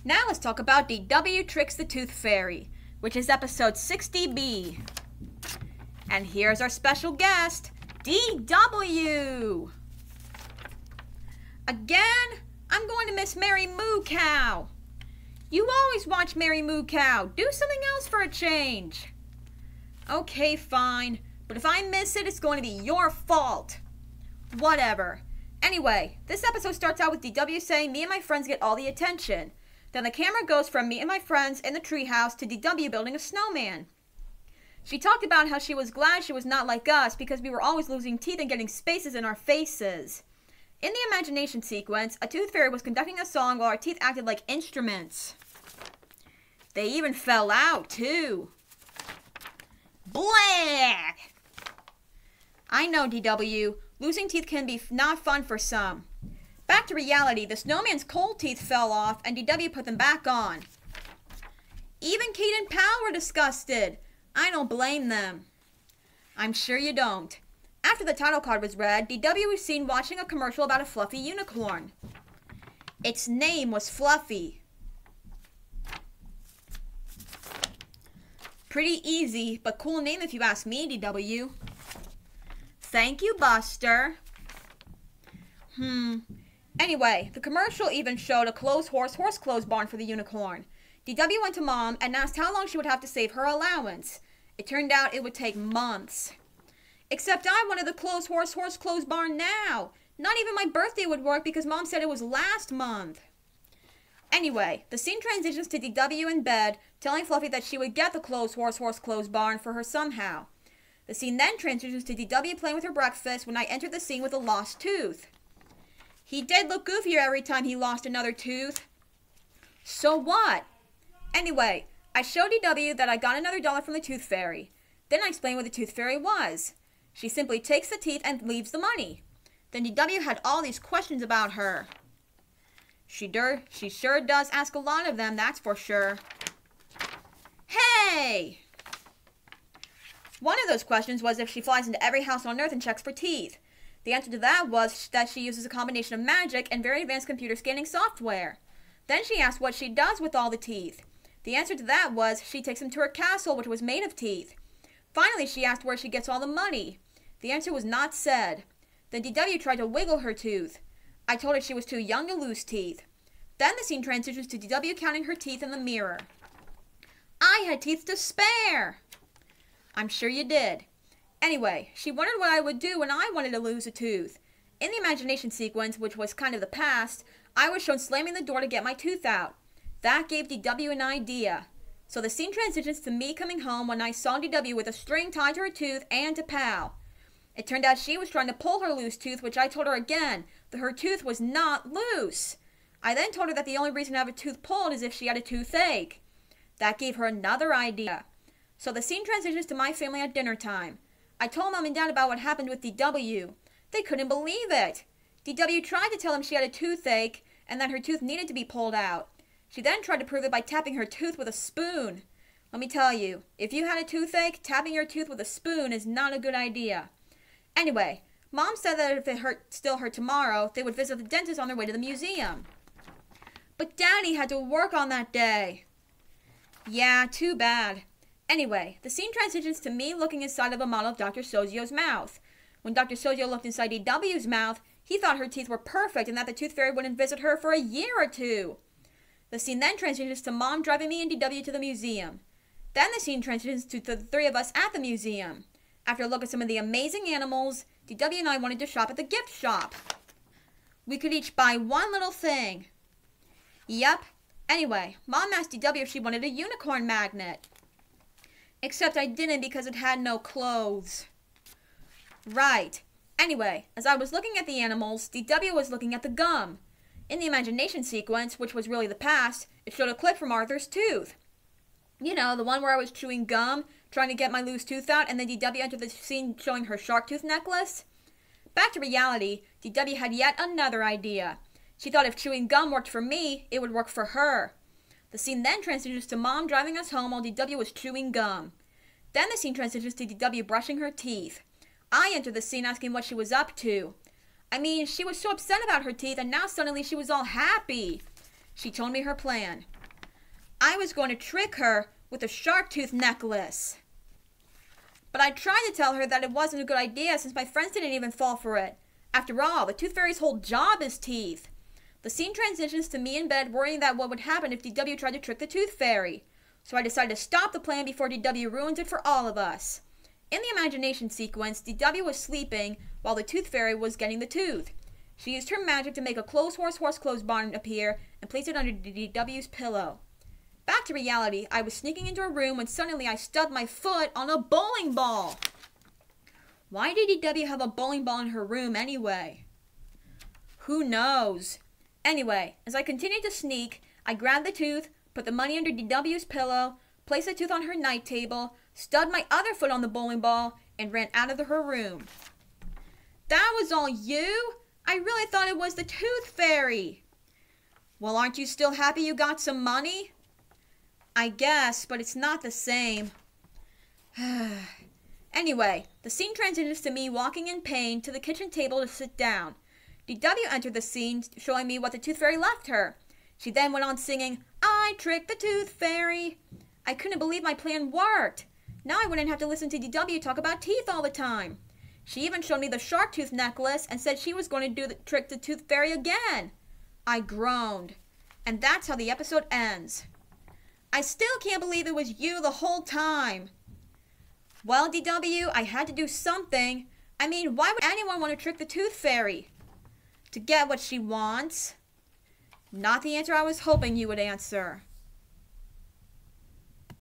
Now let's talk about DW Tricks the Tooth Fairy, which is episode 60B. And here's our special guest, DW! Again, I'm going to miss Mary Moo Cow. You always watch Mary Moo Cow. Do something else for a change. Okay, fine. But if I miss it, it's going to be your fault. Whatever. Anyway, this episode starts out with DW saying me and my friends get all the attention. Then the camera goes from me and my friends in the treehouse to DW building a snowman. She talked about how she was glad she was not like us because we were always losing teeth and getting spaces in our faces. In the imagination sequence, a tooth fairy was conducting a song while our teeth acted like instruments. They even fell out, too. Black! I know, DW. Losing teeth can be not fun for some. Back to reality, the snowman's cold teeth fell off and DW put them back on. Even Kate and Pal were disgusted. I don't blame them. I'm sure you don't. After the title card was read, DW was seen watching a commercial about a fluffy unicorn. Its name was Fluffy. Pretty easy, but cool name if you ask me, DW. Thank you, Buster. Anyway, the commercial even showed a clothes horse clothes barn for the unicorn. DW went to Mom and asked how long she would have to save her allowance. It turned out it would take months. Except I wanted the clothes horse clothes barn now. Not even my birthday would work because Mom said it was last month. Anyway, the scene transitions to DW in bed, telling Fluffy that she would get the clothes horse clothes barn for her somehow. The scene then transitions to DW playing with her breakfast when I entered the scene with a lost tooth. He did look goofier every time he lost another tooth. So what? Anyway, I showed DW that I got another dollar from the tooth fairy. Then I explained what the tooth fairy was. She simply takes the teeth and leaves the money. Then DW had all these questions about her. She sure does ask a lot of them, that's for sure. Hey! One of those questions was if she flies into every house on Earth and checks for teeth. The answer to that was that she uses a combination of magic and very advanced computer scanning software. Then she asked what she does with all the teeth. The answer to that was she takes them to her castle, which was made of teeth. Finally, she asked where she gets all the money. The answer was not said. Then DW tried to wiggle her tooth. I told her she was too young to lose teeth. Then the scene transitions to DW counting her teeth in the mirror. I had teeth to spare! I'm sure you did. Anyway, she wondered what I would do when I wanted to lose a tooth. In the imagination sequence, which was kind of the past, I was shown slamming the door to get my tooth out. That gave DW an idea. So the scene transitions to me coming home when I saw DW with a string tied to her tooth and to Pal. It turned out she was trying to pull her loose tooth, which I told her again that her tooth was not loose. I then told her that the only reason to have a tooth pulled is if she had a toothache. That gave her another idea. So the scene transitions to my family at dinner time. I told Mom and Dad about what happened with DW. They couldn't believe it. DW tried to tell them she had a toothache and that her tooth needed to be pulled out. She then tried to prove it by tapping her tooth with a spoon. Let me tell you, if you had a toothache, tapping your tooth with a spoon is not a good idea. Anyway, Mom said that if it still hurt tomorrow, they would visit the dentist on their way to the museum. But Daddy had to work on that day. Yeah, too bad. Anyway, the scene transitions to me looking inside of a model of Dr. Sozio's mouth. When Dr. Sozio looked inside DW's mouth, he thought her teeth were perfect and that the tooth fairy wouldn't visit her for a year or two. The scene then transitions to Mom driving me and DW to the museum. Then the scene transitions to the three of us at the museum. After a look at some of the amazing animals, DW and I wanted to shop at the gift shop. We could each buy one little thing. Yep. Anyway, Mom asked DW if she wanted a unicorn magnet. Except I didn't because it had no clothes. Right. Anyway, as I was looking at the animals, DW was looking at the gum. In the imagination sequence, which was really the past, it showed a clip from Arthur's tooth. You know, the one where I was chewing gum, trying to get my loose tooth out, and then DW entered the scene showing her shark tooth necklace. Back to reality, DW had yet another idea. She thought if chewing gum worked for me, it would work for her. The scene then transitions to Mom driving us home while DW was chewing gum. Then the scene transitions to DW brushing her teeth. I entered the scene asking what she was up to. I mean, she was so upset about her teeth and now suddenly she was all happy. She told me her plan. I was going to trick her with a shark tooth necklace. But I tried to tell her that it wasn't a good idea since my friends didn't even fall for it. After all, the Tooth Fairy's whole job is teeth. The scene transitions to me in bed worrying that what would happen if DW tried to trick the Tooth Fairy. So I decided to stop the plan before DW ruins it for all of us. In the imagination sequence, DW was sleeping while the Tooth Fairy was getting the tooth. She used her magic to make a clothes horse clothes barn appear and place it under DW's pillow. Back to reality, I was sneaking into a room when suddenly I stubbed my foot on a bowling ball. Why did DW have a bowling ball in her room anyway? Who knows? Anyway, as I continued to sneak, I grabbed the tooth, put the money under DW's pillow, placed the tooth on her night table, stubbed my other foot on the bowling ball, and ran out of her room. That was all you? I really thought it was the Tooth Fairy. Well, aren't you still happy you got some money? I guess, but it's not the same. Anyway, the scene transitions to me walking in pain to the kitchen table to sit down. DW entered the scene, showing me what the Tooth Fairy left her. She then went on singing, "I tricked the Tooth Fairy." I couldn't believe my plan worked. Now I wouldn't have to listen to DW talk about teeth all the time. She even showed me the shark tooth necklace and said she was going to trick the Tooth Fairy again. I groaned. And that's how the episode ends. I still can't believe it was you the whole time. Well, DW, I had to do something. I mean, why would anyone want to trick the Tooth Fairy? To get what she wants? Not the answer I was hoping you would answer.